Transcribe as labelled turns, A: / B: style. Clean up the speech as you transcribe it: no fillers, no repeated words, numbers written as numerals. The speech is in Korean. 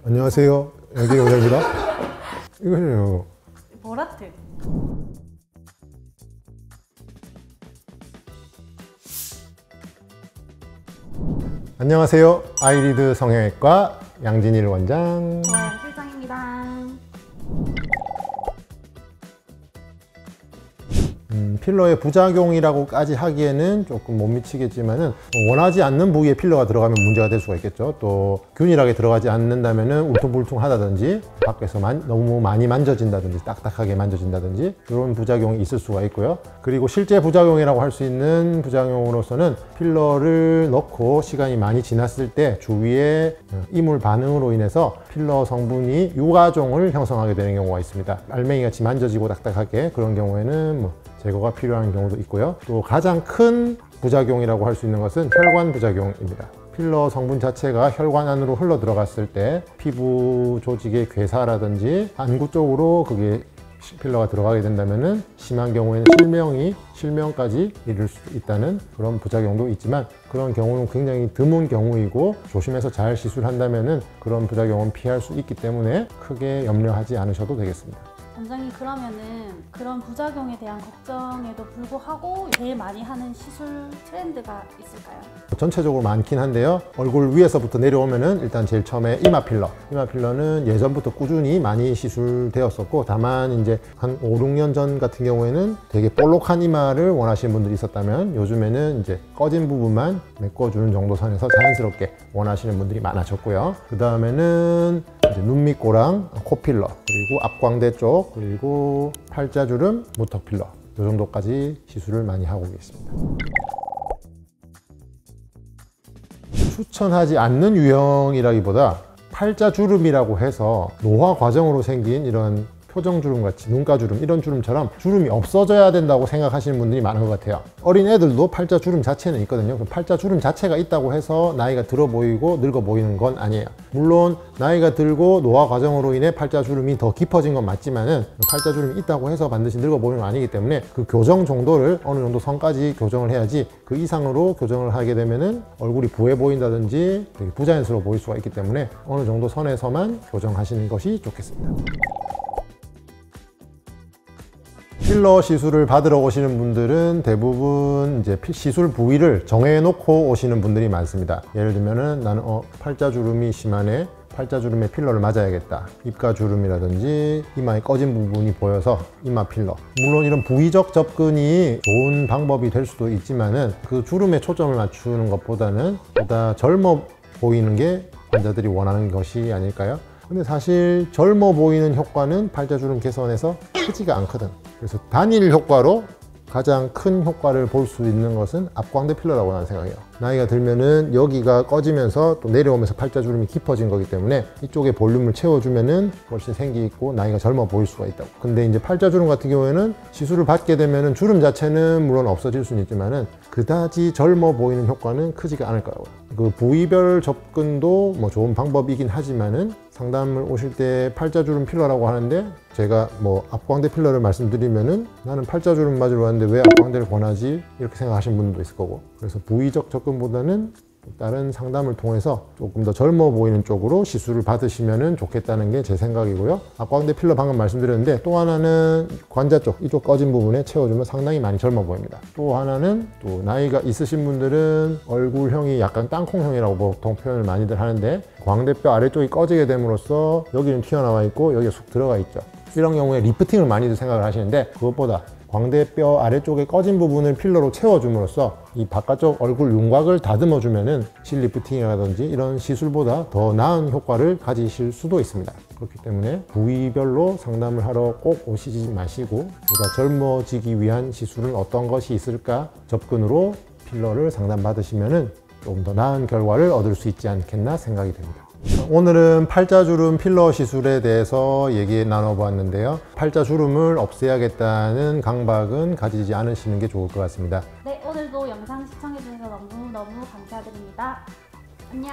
A: 안녕하세요. 양진희 원장입니다. 이거요.
B: 보라트.
A: 안녕하세요. 아이리드 성형외과 양진일 원장.
B: 조아영 실장입니다.
A: 필러의 부작용이라고까지 하기에는 조금 못 미치겠지만은 원하지 않는 부위에 필러가 들어가면 문제가 될 수가 있겠죠. 또 균일하게 들어가지 않는다면은 울퉁불퉁하다든지 밖에서 너무 많이 만져진다든지 딱딱하게 만져진다든지 이런 부작용이 있을 수가 있고요. 그리고 실제 부작용이라고 할 수 있는 부작용으로서는 필러를 넣고 시간이 많이 지났을 때 주위의 이물 반응으로 인해서 필러 성분이 유가종을 형성하게 되는 경우가 있습니다. 알맹이같이 만져지고 딱딱하게 그런 경우에는 제거가 필요한 경우도 있고요. 또 가장 큰 부작용이라고 할 수 있는 것은 혈관 부작용입니다. 필러 성분 자체가 혈관 안으로 흘러 들어갔을 때 피부 조직의 괴사라든지 안구 쪽으로 그게 필러가 들어가게 된다면 심한 경우에는 실명까지 이를 수 있다는 그런 부작용도 있지만 그런 경우는 굉장히 드문 경우이고 조심해서 잘 시술한다면 그런 부작용은 피할 수 있기 때문에 크게 염려하지 않으셔도 되겠습니다.
B: 원장님, 그러면은 그런 부작용에 대한 걱정에도 불구하고 제일 많이 하는 시술 트렌드가 있을까요?
A: 전체적으로 많긴 한데요. 얼굴 위에서부터 내려오면은 일단 제일 처음에 이마 필러. 이마 필러는 예전부터 꾸준히 많이 시술되었었고 다만 이제 한 5, 6년 전 같은 경우에는 되게 볼록한 이마를 원하시는 분들이 있었다면 요즘에는 이제 꺼진 부분만 메꿔주는 정도 선에서 자연스럽게 원하시는 분들이 많아졌고요. 그 다음에는 눈 밑꼬랑 코 필러, 그리고 앞광대 쪽, 그리고 팔자주름, 무턱 필러 이 정도까지 시술을 많이 하고 계십니다. 추천하지 않는 유형이라기보다 팔자주름이라고 해서 노화 과정으로 생긴 이런 표정주름같이 눈가주름 이런 주름처럼 주름이 없어져야 된다고 생각하시는 분들이 많은 것 같아요. 어린 애들도 팔자주름 자체는 있거든요. 팔자주름 자체가 있다고 해서 나이가 들어 보이고 늙어 보이는 건 아니에요. 물론 나이가 들고 노화 과정으로 인해 팔자주름이 더 깊어진 건 맞지만은 팔자주름이 있다고 해서 반드시 늙어 보이는 건 아니기 때문에 그 교정 정도를 어느 정도 선까지 교정을 해야지 그 이상으로 교정을 하게 되면은 얼굴이 부해 보인다든지 되게 부자연스러워 보일 수가 있기 때문에 어느 정도 선에서만 교정하시는 것이 좋겠습니다. 필러 시술을 받으러 오시는 분들은 대부분 이제 시술 부위를 정해놓고 오시는 분들이 많습니다. 예를 들면은 나는 팔자주름이 심하네, 팔자주름에 필러를 맞아야겠다. 입가주름이라든지 이마에 꺼진 부분이 보여서 이마 필러. 물론 이런 부위적 접근이 좋은 방법이 될 수도 있지만은 그 주름에 초점을 맞추는 것보다는 보다 젊어 보이는 게 환자들이 원하는 것이 아닐까요? 근데 사실 젊어 보이는 효과는 팔자주름 개선에서 크지가 않거든. 그래서 단일 효과로 가장 큰 효과를 볼 수 있는 것은 앞광대 필러라고 나는 생각해요. 나이가 들면은 여기가 꺼지면서 또 내려오면서 팔자주름이 깊어진 거기 때문에 이쪽에 볼륨을 채워주면은 훨씬 생기 있고 나이가 젊어 보일 수가 있다고. 근데 이제 팔자주름 같은 경우에는 시술을 받게 되면은 주름 자체는 물론 없어질 수는 있지만은 그다지 젊어 보이는 효과는 크지가 않을 거라고요. 그 부위별 접근도 좋은 방법이긴 하지만은 상담을 오실 때 팔자주름 필러라고 하는데 제가 앞광대 필러를 말씀드리면은 나는 팔자주름 맞으러 왔는데 왜 앞광대를 권하지? 이렇게 생각하시는 분들도 있을 거고. 그래서 부위적 접근보다는 다른 상담을 통해서 조금 더 젊어 보이는 쪽으로 시술을 받으시면 좋겠다는 게 제 생각이고요. 앞광대 필러 방금 말씀드렸는데 또 하나는 관자 쪽, 이쪽 꺼진 부분에 채워주면 상당히 많이 젊어 보입니다. 또 하나는 또 나이가 있으신 분들은 얼굴형이 약간 땅콩형이라고 보통 표현을 많이들 하는데 광대뼈 아래쪽이 꺼지게 됨으로써 여기는 튀어나와 있고 여기가 쑥 들어가 있죠. 이런 경우에 리프팅을 많이들 생각을 하시는데 그것보다 광대뼈 아래쪽에 꺼진 부분을 필러로 채워줌으로써 이 바깥쪽 얼굴 윤곽을 다듬어 주면은 실리프팅이라든지 이런 시술보다 더 나은 효과를 가지실 수도 있습니다. 그렇기 때문에 부위별로 상담을 하러 꼭 오시지 마시고 보다 젊어지기 위한 시술은 어떤 것이 있을까 접근으로 필러를 상담받으시면은 조금 더 나은 결과를 얻을 수 있지 않겠나 생각이 됩니다. 오늘은 팔자주름 필러 시술에 대해서 얘기 나눠보았는데요. 팔자주름을 없애야겠다는 강박은 가지지 않으시는 게 좋을 것 같습니다.
B: 네, 오늘도 영상 시청해주셔서 너무너무 감사드립니다. 안녕.